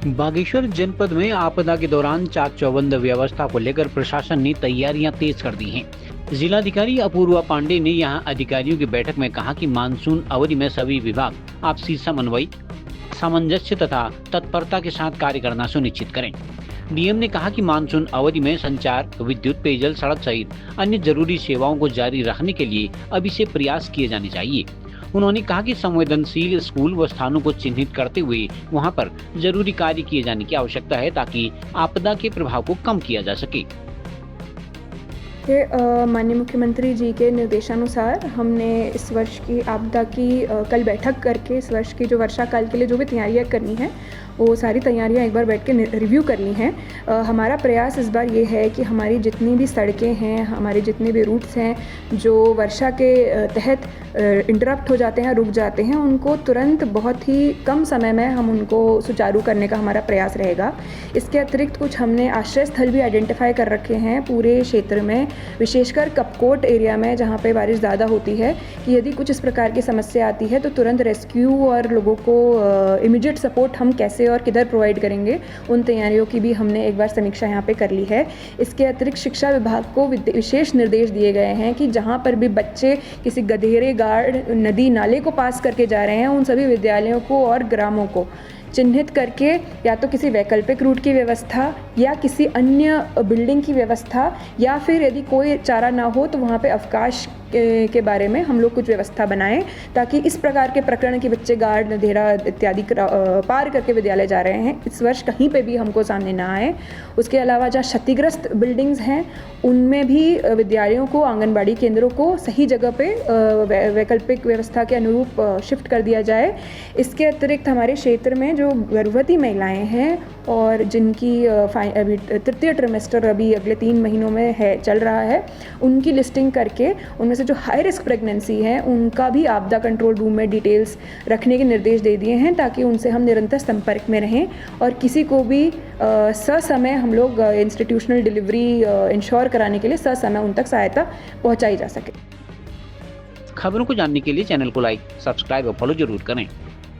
बागेश्वर जनपद में आपदा के दौरान चाक चौबंद व्यवस्था को लेकर प्रशासन ने तैयारियां तेज कर दी हैं। जिलाधिकारी अपूर्वा पांडे ने यहां अधिकारियों की बैठक में कहा कि मानसून अवधि में सभी विभाग आपसी समन्वय, सामंजस्य तथा तत्परता के साथ कार्य करना सुनिश्चित करें। डीएम ने कहा कि मानसून अवधि में संचार, विद्युत, पेयजल, सड़क सहित अन्य जरूरी सेवाओं को जारी रखने के लिए अभी से प्रयास किए जाने चाहिए। उन्होंने कहा कि संवेदनशील स्कूल व स्थानों को चिन्हित करते हुए वहां पर जरूरी कार्य किए जाने की आवश्यकता है ताकि आपदा के प्रभाव को कम किया जा सके। माननीय मुख्यमंत्री जी के निर्देशानुसार हमने इस वर्ष की आपदा की कल बैठक करके इस वर्ष की जो वर्षा काल के लिए जो भी तैयारियां करनी है वो सारी तैयारियां एक बार बैठ के रिव्यू कर ली हैं। हमारा प्रयास इस बार ये है कि हमारी जितनी भी सड़कें हैं, हमारे जितने भी रूट्स हैं जो वर्षा के तहत इंटरप्ट हो जाते हैं, रुक जाते हैं, उनको तुरंत बहुत ही कम समय में हम उनको सुचारू करने का हमारा प्रयास रहेगा। इसके अतिरिक्त कुछ हमने आश्रय स्थल भी आइडेंटिफाई कर रखे हैं पूरे क्षेत्र में, विशेषकर कपकोट एरिया में जहाँ पे बारिश ज़्यादा होती है, कि यदि कुछ इस प्रकार की समस्या आती है तो तुरंत रेस्क्यू और लोगों को इमीडिएट सपोर्ट हम कैसे और किधर प्रोवाइड करेंगे, उन तैयारियों की भी हमने एक बार समीक्षा यहाँ पे कर ली है। इसके अतिरिक्त शिक्षा विभाग को विशेष निर्देश दिए गए हैं कि जहाँ पर भी बच्चे किसी गधेरे, गाड़, नदी, नाले को पास करके जा रहे हैं, उन सभी विद्यालयों को और ग्रामों को चिन्हित करके या तो किसी वैकल्पिक रूट की व्यवस्था या किसी अन्य बिल्डिंग की व्यवस्था, या फिर यदि कोई चारा ना हो तो वहाँ पे अवकाश के बारे में हम लोग कुछ व्यवस्था बनाएं, ताकि इस प्रकार के प्रकरण के बच्चे गार्ड, नदेरा इत्यादि पार करके विद्यालय जा रहे हैं इस वर्ष कहीं पे भी हमको सामने ना आए। उसके अलावा जहाँ क्षतिग्रस्त बिल्डिंग्स हैं उनमें भी विद्यालयों को, आंगनबाड़ी केंद्रों को सही जगह पे वैकल्पिक व्यवस्था के अनुरूप शिफ्ट कर दिया जाए। इसके अतिरिक्त हमारे क्षेत्र में जो गर्भवती महिलाएं हैं और जिनकी अभी तृतीय ट्रिमेस्टर अभी अगले 3 महीनों में है, चल रहा है, उनकी लिस्टिंग करके उनमें से जो हाई रिस्क प्रेगनेंसी है उनका भी आपदा कंट्रोल रूम में डिटेल्स रखने के निर्देश दे दिए हैं, ताकि उनसे हम निरंतर संपर्क में रहें और किसी को भी ससमय हम लोग इंस्टीट्यूशनल डिलीवरी इंश्योर कराने के लिए ससमय उन तक सहायता पहुंचाई जा सके। खबरों को जानने के लिए चैनल को लाइक, सब्सक्राइब और फॉलो जरूर करें।